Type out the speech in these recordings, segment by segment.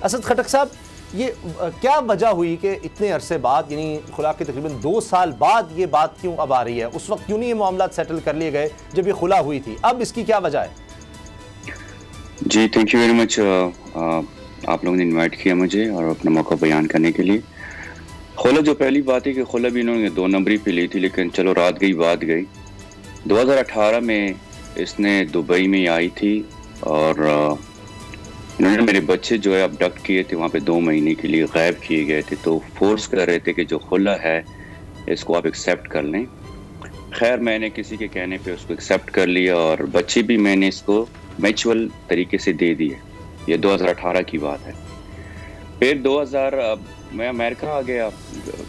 असद खटक साहब, ये क्या वजह हुई कि इतने अरसे बाद, यानी खुला के तकरीबन 2 साल बाद ये बात क्यों अब आ रही है? उस वक्त क्यों नहीं ये मामला सेटल कर लिए गए जब ये खुला हुई थी? अब इसकी क्या वजह है? जी, थैंक यू वेरी मच। आप लोगों ने इनवाइट किया मुझे और अपना मौका बयान करने के लिए। खुला, जो पहली बात है कि खुला भी इन्होंने 2 नंबरी पे ली थी, लेकिन चलो रात गई बात गई। 2018 में इसने दुबई में आई थी और इन्होंने मेरे बच्चे जो है अबडक्ट किए थे, वहाँ पे 2 महीने के लिए गायब किए गए थे। तो फोर्स कर रहे थे कि जो खुला है इसको आप एक्सेप्ट कर लें। खैर, मैंने किसी के कहने पे उसको एक्सेप्ट कर लिया और बच्चे भी मैंने इसको म्यूचुअल तरीके से दे दिए। ये 2018 की बात है। फिर मैं अमेरिका आ गया।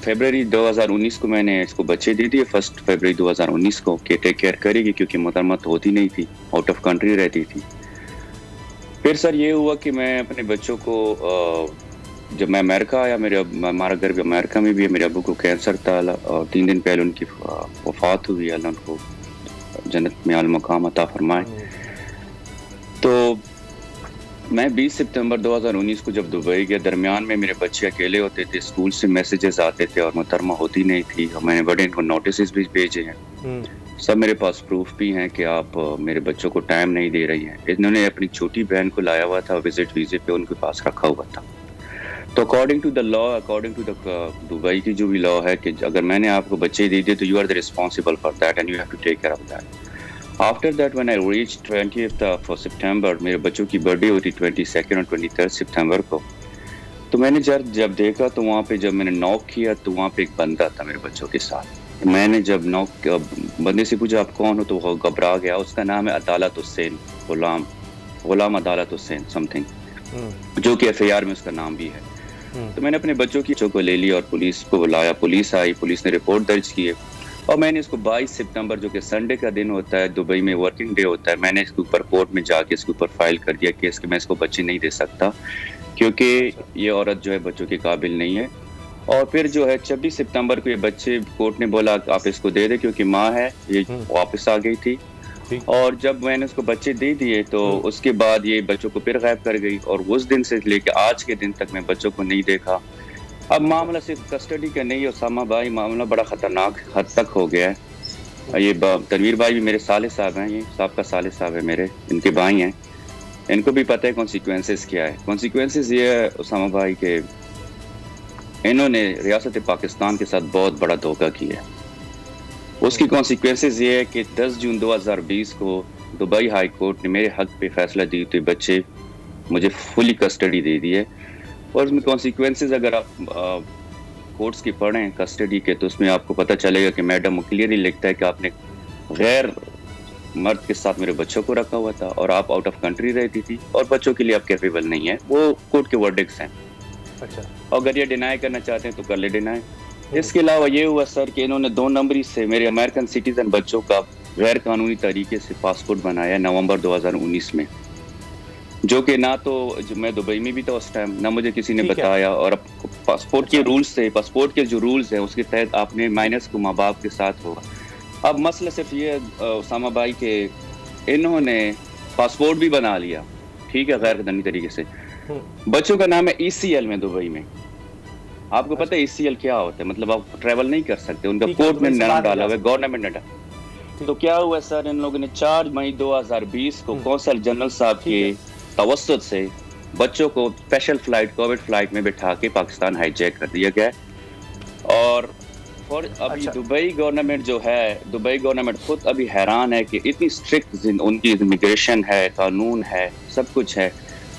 फरवरी 2019 को मैंने इसको बच्चे दे दिए, 1 फरवरी 2019 को, कि टेक केयर करेगी, क्योंकि मोहतरमा तो होती नहीं थी, आउट ऑफ कंट्री रहती थी। फिर सर ये हुआ कि मैं अपने बच्चों को जब मैं अमेरिका आया, हमारा घर भी अमेरिका में भी है। मेरे अब्बू को कैंसर था और 3 दिन पहले उनकी वफात हुई। अल्लाह उनको जन्नत में आला मकाम अता फरमाए। तो मैं 20 सितंबर 2019 को जब दुबई गया, दरमियान में मेरे बच्चे अकेले होते थे, स्कूल से मैसेजेस आते थे और मोहतरमा होती नहीं थी। और मैंने बड़े इनको नोटिस भी भेजे हैं, सब मेरे पास प्रूफ भी हैं कि आप मेरे बच्चों को टाइम नहीं दे रही हैं। इन्होंने अपनी छोटी बहन को लाया हुआ था विजिट वीजे पे, उनके पास रखा हुआ था। तो according to the law, according to the Dubai की जो भी लॉ है कि अगर मैंने आपको बच्चे दे दिए तो you are the responsible for that and you have to take care of that. After that when I reach 20th of September, मेरे बच्चों की बर्थडे होती 22 और 23 सितंबर को। तो मैंने जब देखा तो वहाँ पे जब मैंने नॉक किया तो वहाँ पे एक बंदा था मेरे बच्चों के साथ। मैंने जब बंदे से पूछा आप कौन हो, तो वो घबरा गया। उसका नाम है अदालत हुसैन, गुलाम अदालत हुसैन समथिंग, जो कि FIR में उसका नाम भी है। तो मैंने अपने बच्चों को ले लिया और पुलिस को बुलाया। पुलिस आई, पुलिस ने रिपोर्ट दर्ज की और मैंने इसको 22 सितंबर, जो कि संडे का दिन होता है, दुबई में वर्किंग डे होता है, मैंने इसके ऊपर कोर्ट में जाके इसके ऊपर फाइल कर दिया केस कि मैं इसको बच्चे नहीं दे सकता क्योंकि ये औरत जो है बच्चों के काबिल नहीं है। और फिर जो है 26 सितंबर को ये बच्चे, कोर्ट ने बोला आप इसको दे दे क्योंकि माँ है, ये वापस आ गई थी। और जब मैंने उसको बच्चे दे दिए तो उसके बाद ये बच्चों को फिर गायब कर गई और उस दिन से लेकर आज के दिन तक मैं बच्चों को नहीं देखा। अब मामला सिर्फ कस्टडी का नहीं है उसामा भाई, मामला बड़ा खतरनाक हद तक हो गया है। ये तनवीर भाई भी मेरे साले साहब हैं, ये साहब का साले साहब है मेरे, इनके भाई हैं, इनको भी पता है कॉन्सिक्वेंसेस क्या है। कॉन्सिक्वेंसेस ये है उसामा भाई के इन्होंने रियासत पाकिस्तान के साथ बहुत बड़ा धोखा किया है। उसकी कॉन्सिक्वेंसेस ये है कि 10 जून 2020 को दुबई हाई कोर्ट ने मेरे हक पे फैसला दी तो बच्चे मुझे फुली कस्टडी दे दी है। और उसमें कॉन्सिक्वेंसेस अगर आप कोर्ट्स की पढ़ें कस्टडी के तो उसमें आपको पता चलेगा कि मैडम क्लियरली लिखता है कि आपने गैर मर्द के साथ मेरे बच्चों को रखा हुआ था और आप आउट ऑफ कंट्री रहती थी और बच्चों के लिए आप कैपेबल नहीं है। वो कोर्ट के वर्डिक्ट्स हैं। अच्छा, अगर ये डिनाई करना चाहते हैं तो कर ले डिनाई। इसके अलावा ये हुआ सर कि इन्होंने 2 नंबरी से मेरे अमेरिकन सिटीजन बच्चों का गैर कानूनी तरीके से पासपोर्ट बनाया नवंबर 2019 में, जो कि ना तो मैं दुबई में भी था उस टाइम, ना मुझे किसी ने बताया। और अब पासपोर्ट के रूल्स से, पासपोर्ट के जो रूल्स हैं उसके तहत आपने माइनस को माँ बाप के साथ होगा। अब मसला सिर्फ ये उसामा भाई के इन्होंने पासपोर्ट भी बना लिया, ठीक है, गैर कानूनी तरीके से। बच्चों का नाम है ECL में दुबई में। आपको पता है ECL क्या होता है? मतलब आप ट्रैवल नहीं कर सकते, उनका कोर्ट में नाम डाला हुआ है, गवर्नमेंट ने डाला। तो क्या हुआ सर, इन लोगों ने 4 मई 2020 को कौंसल जनरल साहब के तवस्सुत से बच्चों को स्पेशल फ्लाइट, कोविड फ्लाइट में बिठा के पाकिस्तान हाईजैक कर दिया गया। और अभी दुबई गवर्नमेंट जो है, दुबई गवर्नमेंट खुद अभी हैरान है कि इतनी स्ट्रिक्ट उनकी इमिग्रेशन है, कानून है, सब कुछ है,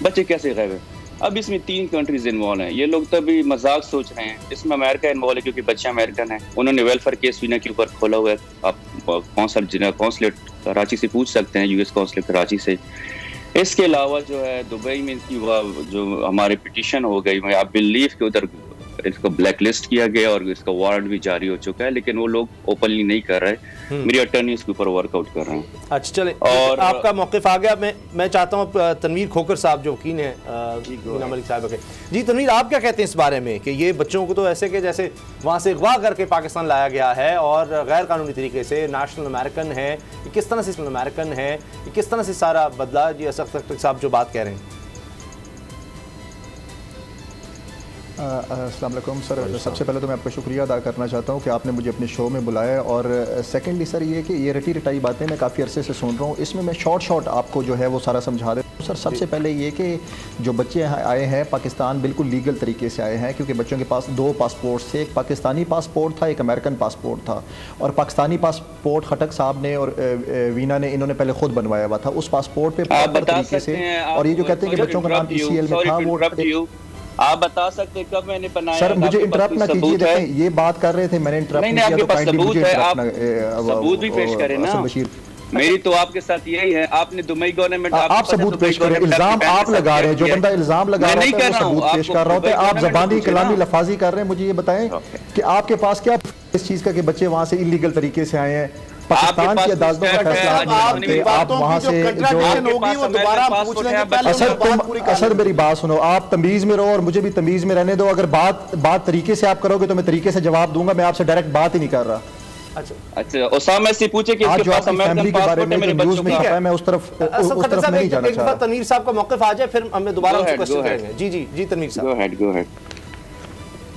बच्चे कैसे गायब है। अब इसमें 3 कंट्रीज इन्वॉल्व हैं। ये लोग तभी मजाक सोच रहे हैं, इसमें अमेरिका इन्वॉल्व है क्योंकि बच्चे अमेरिकन हैं। उन्होंने वेलफेयर केस विना के ऊपर खोला हुआ है। आप कौंसलेट कराची से पूछ सकते हैं, US कौंसलेट कराची से। इसके अलावा जो है दुबई में इनकी जो हमारे पिटिशन हो गई, मैं आप बिलीव के उधर इसको ब्लैक लिस्ट किया गया और इसका वारंट भी जारी हो चुका है, लेकिन वो लोग ओपनली नहीं कर रहे। मेरी अटर्नी इसके ऊपर वर्कआउट कर रहे हैं। अच्छा चले, और आपका मौक़िफ़ आ गया। मैं चाहता हूँ तनवीर खोकर साहब जो वकील हैं मीना मलिक साहब के, जी तनवीर आप क्या कहते हैं इस बारे में कि ये बच्चों को तो ऐसे कि जैसे वहाँ से अगवा करके पाकिस्तान लाया गया है और गैर कानूनी तरीके से, नेशनल अमेरिकन है, किस तरह से अमेरिकन है, किस तरह से सारा बदला, जी असद खटक साहब जो बात कह रहे हैं? अस्सलाम वालेकुम सर, सबसे पहले तो मैं आपका शुक्रिया अदा करना चाहता हूँ कि आपने मुझे अपने शो में बुलाया। और सेकेंडली सर ये कि ये रटी रटाई बातें मैं काफ़ी अरसे से सुन रहा हूँ, इसमें मैं शॉर्ट आपको जो है वो सारा समझा देता हूँ। सर सबसे पहले ये कि जो बच्चे आए हैं पाकिस्तान बिल्कुल लीगल तरीके से आए हैं, क्योंकि बच्चों के पास 2 पासपोर्ट थे, एक पाकिस्तानी पासपोर्ट था, एक अमेरिकन पासपोर्ट था। और पाकिस्तानी पासपोर्ट खटक साहब ने और वीना ने इन्होंने पहले खुद बनवाया हुआ था उस पासपोर्ट पे प्रॉपर तरीके से। और ये जो कहते हैं कि बच्चों का नाम ECL में था, वो आप बता सकते कब मैंने बनाया? सर मुझे इंटरप्ट ना कीजिए, देखें ये बात कर रहे थे, मैंने इंटरप्ट नहीं किया, तो काइंडली मुझे सबूत भी पेश करें ना। बशीर मेरी तो आपके साथ यही है, आपने दुबई गवर्नमेंट आप सबूत पेश करें, इल्जाम आप लगा रहे हैं, जो बंदा इल्जाम लगा रहा है वो सबूत पेश कर रहा होता है। आप जबानी कलामी लफाजी कर रहे हैं। मुझे ये बताएं कि आपके पास क्या इस चीज का कि बच्चे वहां से इलीगल तरीके से आए हैं, पाकिस्तान की अदालतों का फैसला आप वहां से असद मेरी बात सुनो, आप तमीज में रहो और मुझे भी तमीज में रहने दो। अगर बात तरीके से आप करोगे तो मैं तरीके से जवाब दूंगा, मैं आपसे डायरेक्ट बात ही नहीं कर रहा। अच्छा ओसामा से पूछे कि इसके पास अमेरिकन पासपोर्ट है, मेरे न्यूज़ में छपा है, मैं उस तरफ नहीं जाना चाह रहा। तनवीर साहब का मौक़िफ़ आ जाए, फिर हमें दोबारा क्वेश्चन करेंगे। जी तनवीर साहब गो हेड।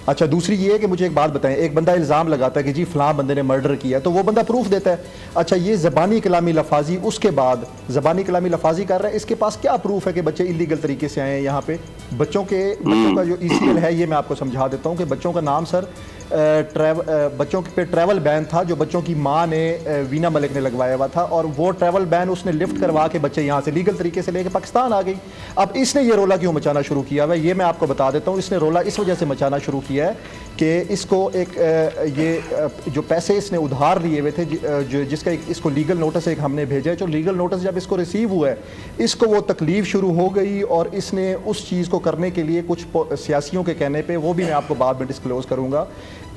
अच्छा, दूसरी ये है कि मुझे एक बात बताएं, एक बंदा इल्ज़ाम लगाता है कि जी फलां बंदे ने मर्डर किया, तो वो बंदा प्रूफ देता है। अच्छा, ये ज़बानी कलामी लफाजी, उसके बाद ज़बानी कलामी लफाजी कर रहा है, इसके पास क्या प्रूफ है कि बच्चे इलीगल तरीके से आए हैं यहाँ पे? बच्चों का जो ECL है, ये मैं आपको समझा देता हूँ कि बच्चों का नाम सर बच्चों पे ट्रैवल बैन था, जो बच्चों की माँ ने वीना मलिक ने लगवाया हुआ था, और वो ट्रैवल बैन उसने लिफ्ट करवा के बच्चे यहाँ से लीगल तरीके से लेके पाकिस्तान आ गई। अब इसने ये रोला क्यों मचाना शुरू किया हुआ है, ये मैं आपको बता देता हूँ। इसने रोला इस वजह से मचाना शुरू किया है कि इसको ये जो पैसे इसने उधार लिए हुए थे, जो जिसका इसको लीगल नोटिस एक हमने भेजा है, जो लीगल नोटिस जब इसको रिसीव हुआ है, इसको वो तकलीफ शुरू हो गई और इसने उस चीज़ को करने के लिए कुछ सियासियों के कहने पे, वो भी मैं आपको बाद में डिस्क्लोज करूँगा,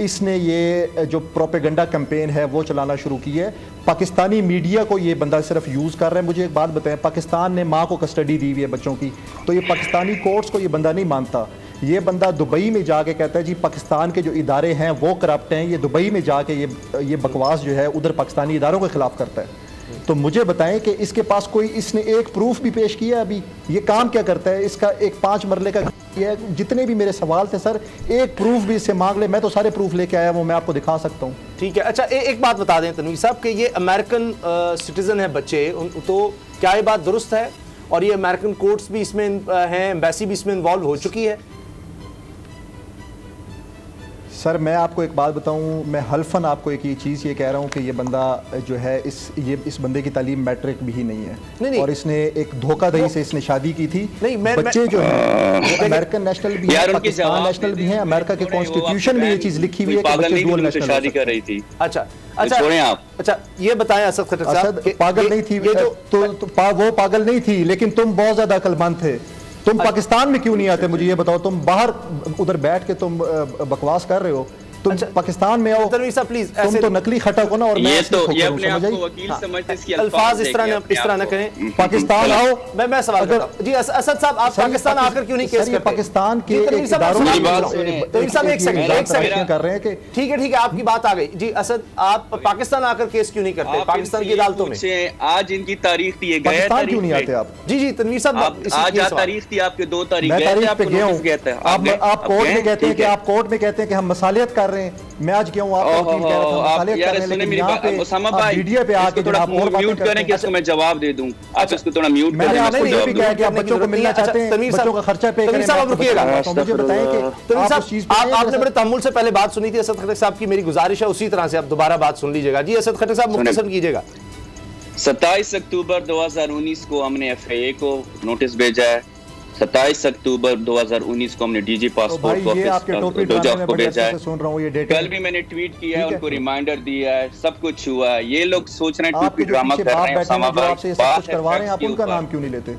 इसने ये जो प्रोपेगेंडा कैंपेन है वो चलाना शुरू की है। पाकिस्तानी मीडिया को ये बंदा सिर्फ यूज़ कर रहा है। मुझे एक बात बताएं, पाकिस्तान ने माँ को कस्टडी दी हुई है बच्चों की, तो ये पाकिस्तानी कोर्ट्स को ये बंदा नहीं मानता। ये बंदा दुबई में जाके कहता है जी पाकिस्तान के जो इदारे हैं वो करप्ट हैं। ये दुबई में जाके ये बकवास जो है उधर पाकिस्तानी इदारों के खिलाफ करता है। तो मुझे बताएं कि इसके पास कोई, इसने एक प्रूफ भी पेश किया अभी? ये काम क्या करता है? इसका एक 5 मरले का है। जितने भी मेरे सवाल थे सर, एक प्रूफ भी इससे मांग ले, मैं तो सारे प्रूफ लेके आया हूँ, मैं आपको दिखा सकता हूँ। ठीक है। अच्छा, एक बात बता दें तनवीर साहब कि ये अमेरिकन सिटीजन है बच्चे, तो क्या ये बात दुरुस्त है? और ये अमेरिकन कोर्ट्स भी इसमें हैं, एम्बेसी भी इसमें इन्वॉल्व हो चुकी है? सर मैं आपको एक बात बताऊं, मैं हल्फन आपको एक ये चीज़ ये कह रहा हूं कि ये बंदा जो है इस बंदे की तालीम मैट्रिक भी नहीं है। नहीं। और इसने एक धोखाधड़ी से इसने शादी की थी। नहीं, बच्चे जो है अमेरिकन नेशनल भी है, पाकिस्तान नेशनल भी है, अमेरिका के कॉन्स्टिट्यूशन में ये चीज़ लिखी हुई है कि बच्चे डुअल नेशनल शादी कर रही थी। अच्छा, अच्छा ये बताएं असद खट्टर साहब, पागल नहीं थी वो पागल नहीं थी, लेकिन तुम बहुत ज्यादा अक्लमंद थे। तुम पाकिस्तान में क्यों नहीं आते? मुझे ये बताओ, तुम बाहर उधर बैठ के तुम बकवास कर रहे हो, तुम पाकिस्तान में आओ। तनवीर साहब प्लीज, तुम तो नकली खटक हो ना, और ये तो ये अपने आप को वकील समझते, इसकी अल्फाज इस तरह न करें। पाकिस्तान आओ। मैं सवाल करता हूं जी, असद साहब आप पाकिस्तान आकर क्यों नहीं केस करते? पाकिस्तान के इदारों तनवीर साहब एक सेकंड कर रहे हैं कि ठीक है आपकी बात आ गई जी। असद, आप पाकिस्तान आकर केस क्यों नहीं करते पाकिस्तान की अदालतों में? आज इनकी तारीख थी, पाकिस्तान क्यों नहीं आते आप? जी तनवीर साहब, आज तारीख थी आपके 2 तारीख मैं तारीख पे गया हूं। आप कोर्ट में कहते हैं कि आप कोर्ट में कहते हैं कि हम मसालियत कर रहे हैं। मैं आज क्यों आपको कह रहा था मसालियत करने, लेकिन यहाँ पे मीडिया पे आके थोड़ा म्यूट करें कि इसको मैं जवाब दे दूं। आप इसको थोड़ा म्यूट करें। मैंने आपको ये भी कहा कि आप बच्चों को मिलना चाहते हैं, बच्चों का खर्चा पे करें। साहब रुकिएगा, मुझे बताएं कि आपने बड़े तअम्मुल से पहले बात सुनी थी असद खट्टर साहब की, मेरी गुजारिश है उसी तरह से आप दोबारा बात सुन लीजिएगा। जी असद खट्टर साहब मुख्तसर कीजिएगा। 27 अक्टूबर 2019 को हमने FIA को नोटिस भेजा है। 27 अक्टूबर 2019 को हमने DG पासपोर्ट ऑफिस को भेजा है। कल भी मैंने ट्वीट किया है, उनको रिमाइंडर दिया है, सब कुछ हुआ है। ये लोग सोच रहे हैं टूपी ड्रामा कर रहे हैं, आप उनका नाम क्यों नहीं लेते?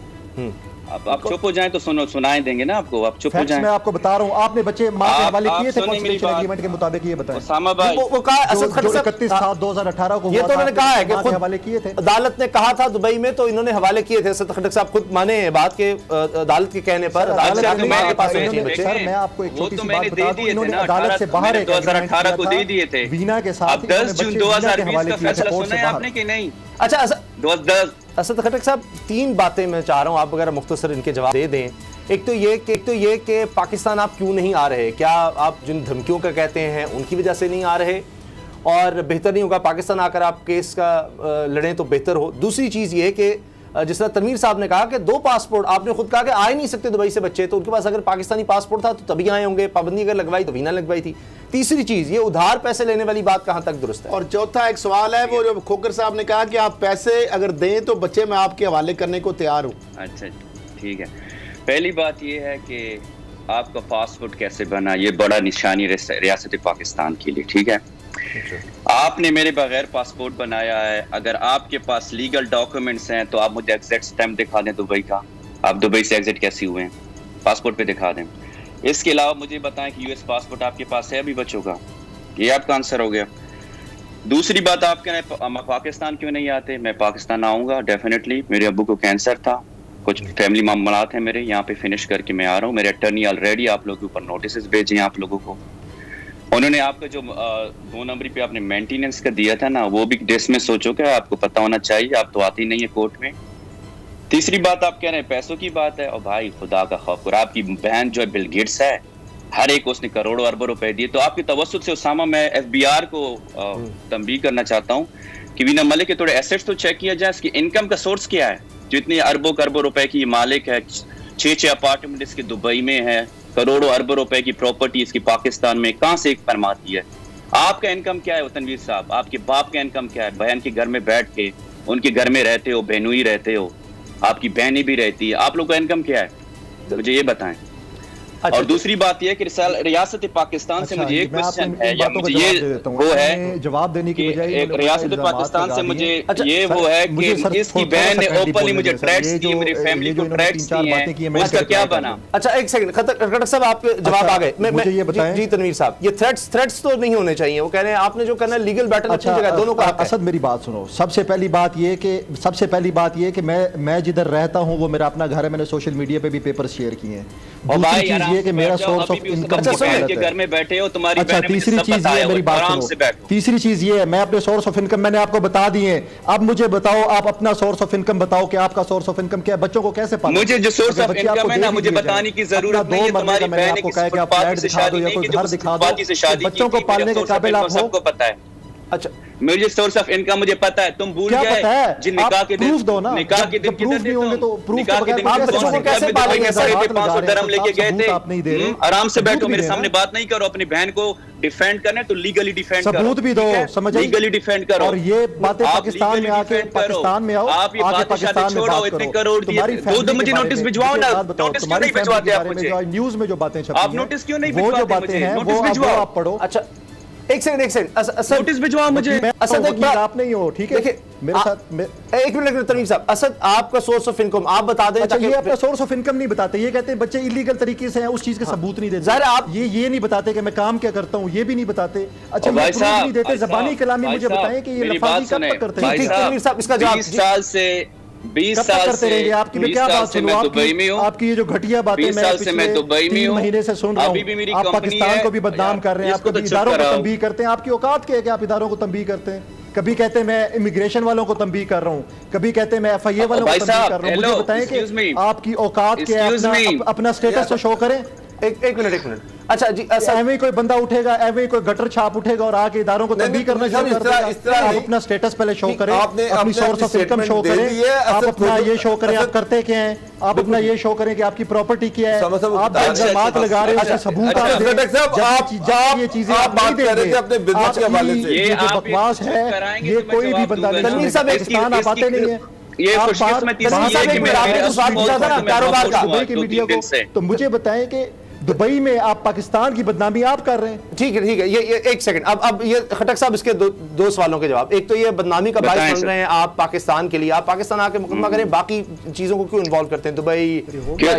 अब आप चुप हो जाएं तो सुनाए देंगे ना आपको। आप चुप हो जाएं। मैं आपको बता रहा हूं, आपने बच्चे मां के हवाले किए थे कॉन्स्टिट्यूशन एग्रीमेंट के मुताबिक, ये बताएं। उसामा भाई वो कहा असद खट्टर साहब 31/7/2018 को ये तो उन्होंने कहा है कि खुद हवाले किए थे, अदालत ने कहा था दुबई में, तो इन्होंने हवाले किए थे। असद खट्टर साहब खुद माने बात के अदालत के कहने पर अदालत के मां के पास सर मैं आपको एक छोटी सी बात बता दूं, इन्होंने अदालत से बाहर 2018 को दे दिए थे वीना के साथ। 10 जून 2020 का फैसला सुना है आपने कि नहीं? अच्छा 2010 असद खट्टर साहब 3 बातें मैं चाह रहा हूं आप अगर मुख्तसर इनके जवाब दे दें एक तो ये कि पाकिस्तान आप क्यों नहीं आ रहे, क्या आप जिन धमकियों का कहते हैं उनकी वजह से नहीं आ रहे, और बेहतर नहीं होगा पाकिस्तान आकर आप केस का लड़ें तो बेहतर हो। दूसरी चीज़ ये कि जिस तरह तनवीर साहब ने कहा कि 2 पासपोर्ट, आपने खुद कहा कि आ ही नहीं सकते दुबई से बच्चे, तो उनके पास अगर पाकिस्तानी पासपोर्ट था तो तभी आए होंगे, पाबंदी अगर लगवाई तो भी ना लगवाई थी। तीसरी चीज़, ये उधार पैसे लेने वाली बात कहाँ तक दुरुस्त है। और चौथा एक सवाल है, वो जो खोकर साहब ने कहा कि आप पैसे अगर दें तो बच्चे मैं आपके हवाले करने को तैयार हूँ। अच्छा ठीक है, पहली बात ये है कि आपका पासपोर्ट कैसे बना, ये बड़ा निशानी रियासत पाकिस्तान के लिए, ठीक है। आपने मेरे बगैर पासपोर्ट बनाया है, अगर आपके पास लीगल डॉक्यूमेंट्स हैं तो आप मुझे एग्जिट स्टैम्प दिखा दें दुबई का, आप दुबई से एग्जिट कैसे हुए हैं, पासपोर्ट पे दिखा दें। इसके अलावा मुझे बताएं कि यूएस पासपोर्ट आपके पास है अभी बच्चों का, ये आपका आंसर हो गया। दूसरी बात, आप कह रहे हैं पाकिस्तान क्यों नहीं आते, मैं पाकिस्तान आऊँगा डेफिनेटली। मेरे अब्बू को कैंसर था, कुछ फैमिली मामलात हैं मेरे, यहाँ पे फिनिश करके मैं आ रहा हूँ। मेरे अटर्नी ऑलरेडी आप लोगों के ऊपर नोटिस भेजे हैं आप लोगों को। उन्होंने आपका जो 2 नंबरी पे आपने मेंटेनेंस का दिया था ना, वो भी डिसमिस हो चुका है, आपको पता होना चाहिए, आप तो आती नहीं है कोर्ट में। तीसरी बात, आप कह रहे हैं पैसों की बात है, और भाई खुदा का खौफ, और आपकी बहन जो है बिल गेट्स है, हर एक उसने करोड़ों अरबों रुपए दिए। तो आपके तवस्सुत से उसामा, मैं FBR को तंबीह करना चाहता हूँ कि वीना मलिक के थोड़े एसेट्स तो चेक किया जाए, इसकी इनकम का सोर्स क्या है, जो इतने अरबों रुपए की मालिक है, 6 अपार्टमेंट इसके दुबई में है, करोड़ों अरबों रुपए की प्रॉपर्टी इसकी पाकिस्तान में, कहां से फरमाती है। आपका इनकम क्या है तनवीर साहब, आपके बाप का इनकम क्या है, बहन के घर में बैठ के उनके घर में रहते हो, बहनोई रहते हो, आपकी बहनें भी रहती है, आप लोग का इनकम क्या है, मुझे ये बताएं। अच्छा, और दूसरी बात यह कि रियासत पाकिस्तान से मुझे एक क्वेश्चन है, या मुझे ये वो है जवाब देने की बजाय रियासत पाकिस्तान से मुझे ये वो है कि इसकी बहन ने ओपनली मुझे थ्रेट्स दिए, मेरी फैमिली को थ्रेट्स दिए हैं, उसका क्या बना। अच्छा एक सेकंड, खटक साहब आपके जवाब आ गए, मुझे ये बताएं जी तनवीर साहब, ये थ्रेट्स तो नहीं होने चाहिए, वो कह रहे हैं आपने जो करना है लीगल बैटल अपनी जगह, दोनों का। असद मेरी बात सुनो, सबसे पहली बात ये कि मैं जिधर रहता हूँ वो मेरा अपना घर है, मैंने सोशल मीडिया पे भी पेपर शेयर किए हैं। दूसरी चीज ये कि मेरा सोर्स ऑफ इनकम के घर में बैठे हो तुम्हारी। अच्छा तीसरी चीज ये, मेरी बात सुनो, तीसरी चीज ये है, मैं अपने सोर्स ऑफ इनकम मैंने आपको बता दिए। अब मुझे बताओ, आप अपना सोर्स ऑफ इनकम बताओ कि आपका सोर्स ऑफ इनकम क्या है, बच्चों को कैसे पालना। मुझे जो सोर्स ऑफ इनकम है ना, मुझे बताने की जरूरत नहीं है, तुम्हारी बहन को कहा कि आप फ्लैट दिखा दो या कोई घर दिखा दो, बच्चों को पालने के काबिल आप हो। सबको पता है। अच्छा मुझे सोर्स ऑफ इनकम मुझे पता है, तुम भूल गए जिन निकाह के दिन, प्रूफ दो ना, निकाह के दिन प्रूफ नहीं होंगे तो प्रूफ निकाह के दिन आप बच्चों को कैसे पालेंगे, 500 दरहम लेके गए थे। आराम से बैठो, मेरे सामने बात नहीं करो, अपनी बहन को डिफेंड करना है तो लीगली डिफेंड करो, सबूत भी दो, समझ लीगली डिफेंड करो। और ये बातें पाकिस्तान में आके पाकिस्तान में आओ, आप ये पाकिस्तान छोड़ो, इतने करोड़ दिए, दो मुझे नोटिस भिजवाओ ना, नोटिस क्यों नहीं भिजवाते आप मुझे, न्यूज में जो बातें छपी आप नोटिस क्यों नहीं भिजवाते मुझे, नोटिस भिजवाओ आप पढ़ो। अच्छा एक सेकंड नोटिस भिजवाओ मुझे। असद आप नहीं हो, ठीक है, देखिए मेरे साथ एक मिनट तनवीर साहब, असद आपका सोर्स ऑफ इनकम आप बता दें। अच्छा ये अपना सोर्स ऑफ इनकम नहीं बताते, ये कहते हैं बच्चे इलीगल तरीके से हैं, उस चीज के सबूत नहीं देते। आप ये नहीं बताते कि मैं काम क्या करता हूँ, ये भी नहीं बताते। अच्छा ये प्रूफ नहीं देते, ज़बानी कलामी मुझे बताएं कि ये लफाजी कब तक करते हैं। तनवीर साहब इसका जवाब 20 साल से 20 साल करते रहेंगे। आपकी मैं क्या बात सुनूं, आपकी ये जो घटिया बातें मैं दुबई में 3 महीने से सुन रहा हूँ, आप पाकिस्तान को भी बदनाम कर रहे हैं, आप कभी इदारों को तंबीह करते हैं, आपकी औकात क्या है कि आप इदारों को तंबीह करते हैं। कभी कहते हैं मैं इमिग्रेशन वालों को तंबीह कर रहा हूँ, कभी कहते हैं मैं FIA वालों को तंबीह कर रहा हूँ। मुझे बताएं कि आपकी औकात क्या है, अपना स्टेटस तो शो करें। एक मिनट अच्छा जी, ऐਵੇਂ कोई बंदा उठेगा, ऐਵੇਂ कोई गटर छाप उठेगा और आके इदारों को तंबीह करना शुरू कर देगा। आप अपना स्टेटस पहले शो करें, अपनी सोर्स ऑफ इनकम शो करें, आप अपना ये शो करें आप करते क्या हैं, आप अपना ये शो करें कि आपकी प्रॉपर्टी क्या है, आप इल्जामात लगा रहे हो, सबूत ये चीजें आप नहीं देंगे। ये जो बकवास है ये कोई भी बंदा नहीं, पाकिस्तान आप आते नहीं है, ये कारोबार का दुबई के मीडिया को। तो मुझे बताएं कि दुबई में आप पाकिस्तान की बदनामी आप कर रहे हैं। ठीक है ये एक सेकंड, अब ये खटक साहब इसके दो सवालों के जवाब। एक तो ये बदनामी का बायस बन रहे हैं आप पाकिस्तान के लिए, आप पाकिस्तान आके मुकदमा करें, बाकी चीजों को क्यों इन्वॉल्व करते हैं दुबई।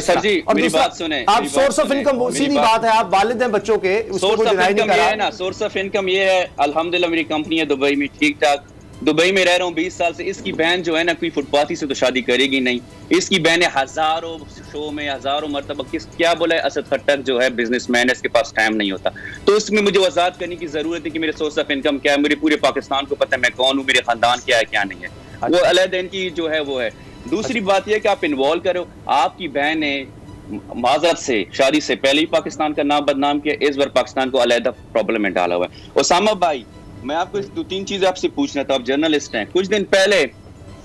सर जी मेरी बात सुने, आप सोर्स ऑफ इनकम सीधी बात है, आप वालिद हैं बच्चों के, सोर्स ऑफ इनकम ये है, अल्हम्दुलिल्लाह मेरी कंपनी है दुबई में, ठीक ठाक दुबई में रह रहा हूँ 20 साल से। इसकी बहन जो है ना कोई फुटपाथी से तो शादी करेगी नहीं, इसकी बहनें हजारों शो में हजारों मरतबा क्या बोला है, असद खट्टक जो है बिजनेसमैन है, इसके पास टाइम नहीं होता। तो इसमें मुझे वजाहत करने की जरूरत है कि मेरे सोर्स ऑफ इनकम क्या है, मेरे पूरे पाकिस्तान को पता है मैं कौन हूँ, मेरे खानदान क्या है क्या नहीं है, वो अलग इनकी जो है वो है। दूसरी बात यह कि आप इन्वॉल्व करो, आपकी बहनें माजरत से शादी से पहले ही पाकिस्तान का नाम बदनाम किया, इस बार पाकिस्तान को अलहदा प्रॉब्लम में डाला हुआ है। ओसामा भाई, मैं आपको 2-3 चीजें आपसे पूछना था, आप जर्नलिस्ट हैं। कुछ दिन पहले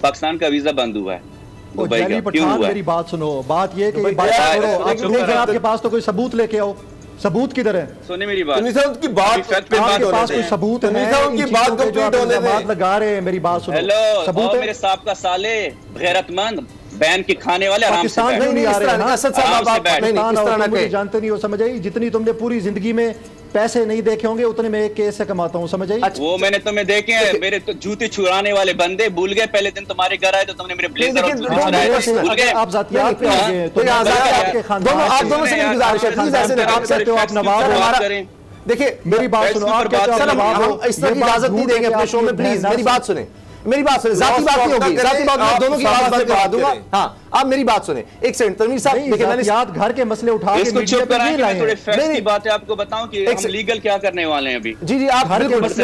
पाकिस्तान का वीजा बंद हुआ है दुबई का, क्यों हुआ? मेरी बात सुनो, बात ये कि आपके पास तो कोई सबूत लेके आओ। सबूत किधर है? सुनिए मेरी बात, की बात आपके पास कोई सबूत है? की बात कंप्लीट होने दे, बात लगा रहे हैं, मेरी बात सुनो। हेलो, सबूत है? मेरे साहब का साले गैरतमंद बैन के खाने वाले आराम से पाकिस्तान नहीं आ रहे हैं। असद साहब आप मुझे जानते नहीं हो, समझ आई? जितनी तुमने पूरी जिंदगी में पैसे नहीं देखे होंगे उतने मैं एक केस से कमाता हूँ, समझ आई? वो मैंने तुम्हें देखे हैं, मेरे तो जूते छुड़ाने वाले बंदे भूल गए। पहले दिन तुम्हारे घर आए तो तुमने मेरे ब्लेजर और जूते छुड़ाए, भूल गए? आप जातियात पे आ गए तो आपके खानदान आप दोनों से मेरी गुजारिश है, प्लीज ऐसे आप कहते हो आप नवाब हो। देखिए मेरी बात सुनो, आप कहते हो नवाब हो, इस तरह की इजाजत नहीं देंगे अपने शो में, प्लीज मेरी बात सुने, मेरी बात सुने। जाती बात नहीं होगी, जाती बात मैं दोनों की बात करवा दूंगा। हाँ, आप मेरी बात सुने एक सेकंड। तनवीर साहब देखिए, मैंने याद घर के मसले उठा के मीडिया पे नहीं लाए। थोड़े फैक्ट की बातें आपको बताऊं कि हम लीगल क्या करने वाले हैं अभी। जी आप घर के मसले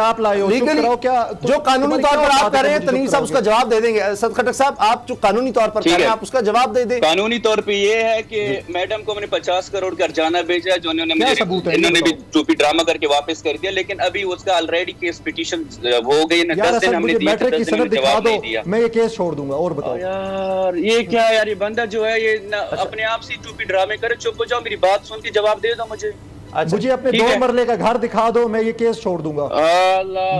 आप लाए हो, क्या जो कानूनी तौर पर आप कर रहे हैं, तनवीर साहब उसका जवाब दे देंगे। असद खटक साहब, आप जो कानूनी तौर पर कर रहे हैं आप उसका जवाब दे दें। कानूनी तौर पर ये है कि मैडम को मैंने 50 करोड़ का अर्जाना भेजा, जो इन्होंने भी टोपी ड्रामा करके वापस कर दिया, लेकिन अभी उसका ऑलरेडी केस पिटीशन हो गई है। 10 दिन हमने दिया, 10 दिन में जवाब नहीं दिया। मैं ये केस छोड़ दूंगा। और बताओ यार, ये क्या यार, ये बंदा जो है ये अपने आप से टूपी ड्रामे करे। चुप हो जाओ, मेरी बात सुन के जवाब दे दो मुझे। मुझे अपने 2 मरले का घर दिखा दो, मैं ये केस छोड़ दूंगा।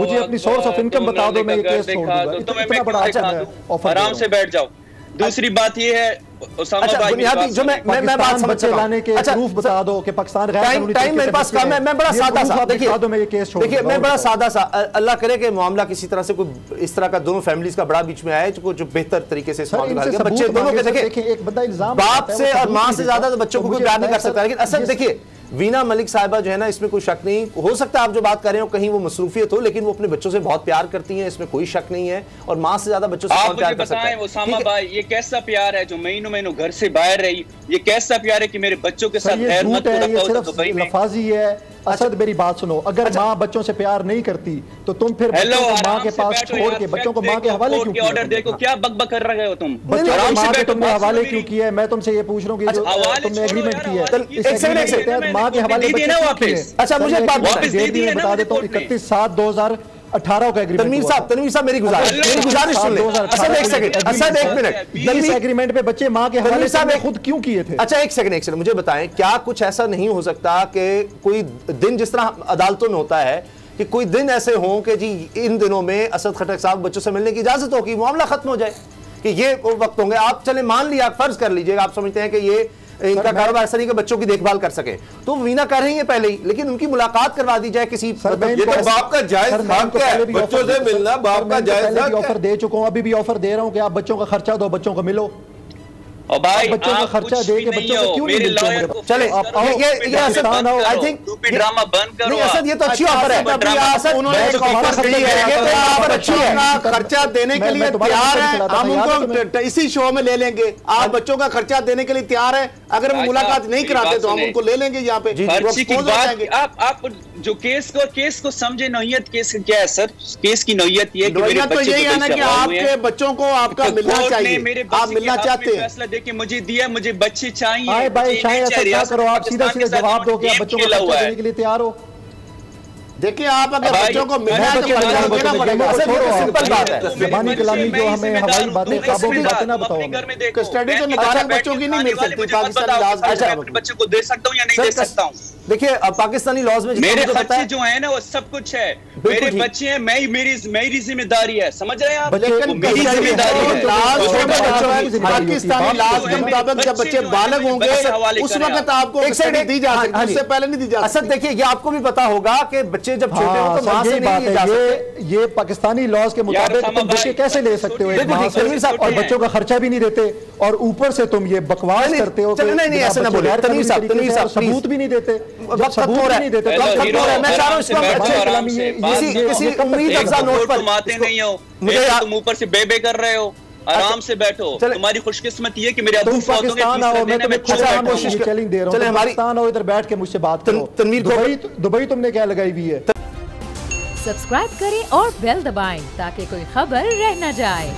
मुझे अपनी सोर्स ऑफ इनकम बता दो, मैं ये केस छोड़ दूंगा। इतना बड़ा ऑफर, आराम से बैठ जाओ। दूसरी बात ये है, ओसामा भाई जो मैं बात समझ लाने के प्रूफ बता दो कि पाकिस्तान टाइम मेरे पास कम है। मैं बड़ा सादा सा देखिए मैं बड़ा सादा सा, अल्लाह करे कि मामला किसी तरह से कोई इस तरह का दोनों फैमिलीज का बड़ा बीच में आए जो बेहतर तरीके से बच्चे दोनों के देखे, एक बंदा इल्जाम बाप से और माँ से ज्यादा तो बच्चों को कोई प्यार नहीं कर सकता। लेकिन असल देखिए, वीना मलिक साहिबा जो है ना, इसमें कोई शक नहीं हो सकता आप जो बात कर रहे हो कहीं वो मसरूफियत हो, लेकिन वो अपने बच्चों से बहुत प्यार करती हैं, इसमें कोई शक नहीं है। और माँ से ज्यादा बच्चों से आप मुझे बताएं ओसामा भाई, ये कैसा प्यार है जो महीनों महीनों घर से बाहर रही? ये कैसा प्यार है कि मेरे बच्चों के साथ गैर मत लफाजी है? असद मेरी बात सुनो, अगर माँ बच्चों से प्यार नहीं करती तो तुम फिर माँ के पास छोड़ के बच्चों को माँ के हवाले क्यों किया? ऑर्डर देखो, क्या बकबक कर रहे हो तुम? बच्चों को माँ के तुमने हवाले क्यों किया है? मैं तुमसे ये पूछ रहा हूँ कि जो तुमने एग्रीमेंट किया है माँ के हवाले वापस। अच्छा मुझे एक बात बता देता हूँ, 31/7/2018 का एग्रीमेंट। तनवीर साहब मेरी गुजारिश सुन ले। असद एक सेकंड, असद एक मिनट, इस एग्रीमेंट पे बच्चे माँ के हवाले से खुद क्यों किए थे? अच्छा एक सेकंड मुझे बताएं, क्या कुछ ऐसा नहीं हो सकता कि कोई दिन जिस तरह अदालतों में होता है कि कोई दिन ऐसे हों कि जी इन दिनों में असद खटक साहब बच्चों से मिलने की इजाजत हो कि मामला खत्म हो जाए, कि ये वक्त होंगे? आप चले मान लिया, फर्ज कर लीजिएगा, आप समझते हैं कि ये इनका कारोबार ऐसा नहीं कि बच्चों की देखभाल कर सके, तो वीना कर रही है पहले ही, लेकिन उनकी मुलाकात करवा दी जाए किसी। ये तो बाप का जायज हक है, बच्चों से मिलना बाप का जायज हक है। ऑफर दे चुका हूं, अभी भी ऑफर दे रहा हूं कि आप बच्चों का खर्चा दो, बच्चों को मिलो। और भाई बच्चों का खर्चा दे के बच्चों को क्यों नहीं मिलते? चले ये आई थिंक ड्रामा बंद करो। असद ये तो अच्छी ऑफर है, खर्चा देने के लिए तैयार है, हम उनको इसी शो में ले लेंगे। आप बच्चों का खर्चा देने के लिए तैयार है? अगर वो मुलाकात नहीं कराते तो हम उनको ले लेंगे यहाँ पे। आप जो केस को समझे, नौयत केस क्या है सर? केस की नौयत ये तो यही है ना कि आपके बच्चों को आपका मिलना चाहिए, आप मिलना चाहते हैं। देखिए मुझे दिया, मुझे बच्चे चाहिए। भाई शायद ऐसा करो, आप सीधा जवाब दो कि आप बच्चों को खर्चा देने के लिए तैयार हो। देखिए आप अगर बच्चों को मिलना है तो सिंपल बात है। ज़बानी कलामी जो हमें हवाई बातें, ख्वाबों की बातें ना बताओ। कस्टडी तो मुबारक बच्चों की नहीं मिल सकती पाकिस्तानी लॉज में। बच्चों को दे सकता हूँ या नहीं दे सकता हूँ? देखिए पाकिस्तानी लॉज में मेरे बच्चे जो है ना वो सब कुछ है, मेरे बच्चे हैं, मेरी जिम्मेदारी है, समझ रहे हैं आप? मेरी जिम्मेदारी है। पाकिस्तानी लॉज के मुताबिक जब बच्चे बालग होंगे उस वक्त आपको दी जा सकती, उससे पहले नहीं दी जा सकती। असद देखिए ये आपको भी पता होगा कि बच्चे जब छोटे हो तो मां से नहीं जा सकते। ये पाकिस्तानी लॉज के मुताबिक तुम बच्चे कैसे ले सकते हो एक मां से, और बच्चों का खर्चा भी नहीं देते, और ऊपर से तुम ये बकवास करते हो। नहीं ऐसा ना बोले तनवीर साहब, सबूत भी नहीं देते, सबूत नहीं देते। मैं चाह रहा हूं किसी उम्मीद अफजा नोट पर नहीं हो, मुझे तुम ऊपर से बेबे कर रहे हो। आराम से बैठो, तुम्हारी खुशकिस्मती है कि मेरे अबू फौत हो गए। कोशिश चैलेंज दे रहा हूं, पाकिस्तान आओ इधर बैठ के मुझसे बात करो। दुबई तुमने क्या लगाई हुई है? सब्सक्राइब करें और बेल दबाएं ताकि कोई खबर रह न जाए।